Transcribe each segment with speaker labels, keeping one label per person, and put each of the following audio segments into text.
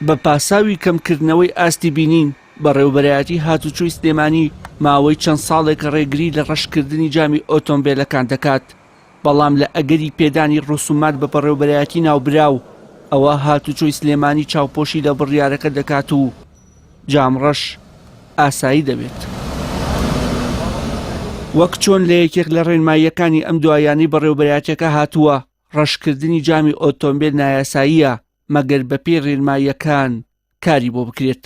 Speaker 1: بە پاساوی کەمکردنەوەی ئاستی بینین بەڕێوەبەرایەتی هاتوچۆی سلێمانی ماوەی چەند ساڵێک ڕێگری لە ڕەشکردنی جامی ئۆتۆمبیلەکان دەکات، بەڵام لە ئەگەری پێدانی ڕسومات بە بەڕێوەبەرایەتی ناوبراو ئەوە هاتوچۆی سلێمانی چاوپۆشی لە بڕیارەکە دەکات و جامڕەش ئاسایی دەبێت. وەک چۆن لە یەکێک لە ڕێنماییەکانی ئەم دوایانەی بەڕێوەبەرایەتیەکە هاتووە، ڕەشکردنی جامی ئۆتۆمبیل نایاساییە مەگەر بەپێی ڕێنماییەکان کاری بۆ بکرێت.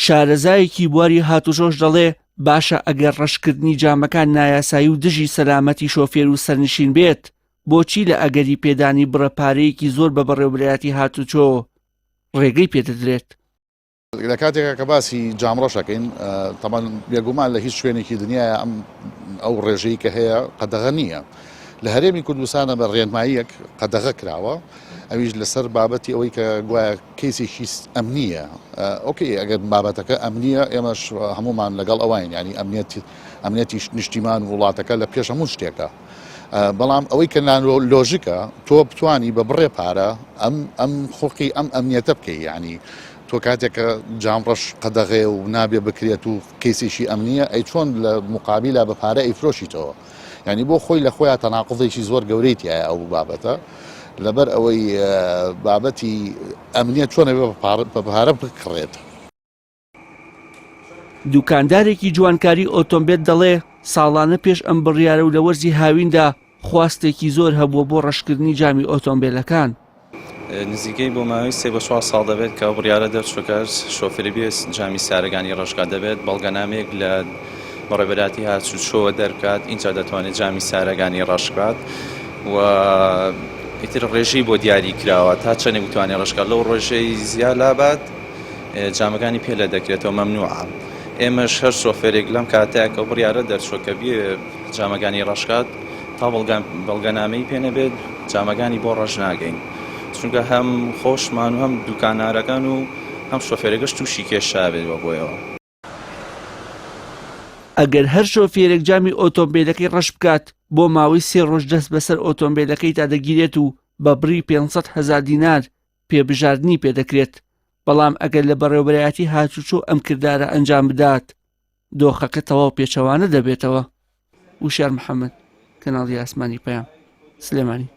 Speaker 1: شارەزایەکی بواری هاتوچۆش دەڵێ باشە ئەگەر ڕەشکردنی جامەکان نایاسایی و دژی سەلامەتی شۆفێر و سەرنشین بێت، بۆچی لە ئەگەری پێدانی بڕەپارەیەکی زۆر بە بەڕێوەبەرایەتی هاتوچۆ ڕێگەی پێدەدرێت؟
Speaker 2: لە کاتێکە کە باسی جامڕەشەکەین تەمان بێگومان لە هیچ شوێنێکی دنیاە ئەو ڕێژەی کە هەیە قەدەغە نییە. لە هەرێمی کوردستانە بە ڕێنماییەک قەدەغە کراوە، ئەویش لەسەر بابەتی ئەوەی کە گوایە کەیسێکی ئەمنیە. ئۆکێ ئەگەر بابەتەکە ئەمنیە ئێمەش هەمومان لەگەڵ ئەوین، ینی ئەمنیەتی نیشتیمان وڵاتەکە لە پێش هەموو شتێکە. بەڵام ئەوەی کە لۆژیکە تۆ بتوانی بە بڕێ پارە ئەم خوقی ئەم ئەمنیەتە بکەی، ینی تۆ کاتێکە جامڕەش قەدەغێ و نابێ بکرێت و کەیسێکی ئەمنیە ئەی چۆن لە مقابلە بە پارە ئەیفرۆشیتەوە، ینی بۆ خۆی لە خۆیان تەناقضێکی زۆر گەورەیتیایە ئەو بابەتە، لەبەر ئەوەی بابەتی ئەمنیەت چۆنە بە پارە بکڕێت.
Speaker 1: دوکاندارێکی جوانکاری ئۆتۆمبیل دەڵێ ساڵانە پێش ئەم بڕیارە و لە وەرزی هاویندا خواستێکی زۆر هەبووە بۆ ڕەشکردنی جامی ئۆتۆمبیلەکان.
Speaker 3: نزیکەی بۆ ماوەی 3-4 ساڵ دەبێت کە بڕیارە دەرچۆکە شۆفێری بێت جامی سارەکانی ڕەشکات دەبێت بەڵگەنامەیەک لە بەڕێوەبەرایەتی هاتوچۆ دەرکات، اینجا دەتوانێت جامی سارەکانی ڕەشکات و ئیتر ڕێژەی بۆ دیاری کراوە تا چەندێک بتوانێت ڕەشکات. لەو ڕێژەی زیاد لابات جامەکانی پێلە دەکرێتەوە مەمنوعە. ئێمەش هەر شۆفێرێک لەم کاتێکە بڕیارە دەرچۆکە بێ جامەکانی ڕەشکات تا بەڵگەنامەی پێ نەبێت جامەکانی بۆ ڕەش ناگەین، چونکە هەم خۆشمان و هەم دوکانارەکان و هەم شۆفێرەکەش تووشی کێشا بێت بە بۆیەوە.
Speaker 1: ئەگەر هەر شۆفێرێک جامی ئۆتۆمبیلەکەی ڕەش بکات بۆ ماوەی 3 ڕۆژ دەست بەسەر ئۆتۆمبیلەکەی تا دەگیرێت و بە بڕی 500,000 دینار پێبژاردننی پێدەکرێت. بەڵام ئەگەر لە بەڕێوەبەرایەتی هاتوچۆ ئەم کردارە ئەنجام بدات، دۆخەکە تەواو پێچەوانە دەبێتەوە. وشار محەممەد، کەناڵی ئاسمانی پەیام، سلێمانی.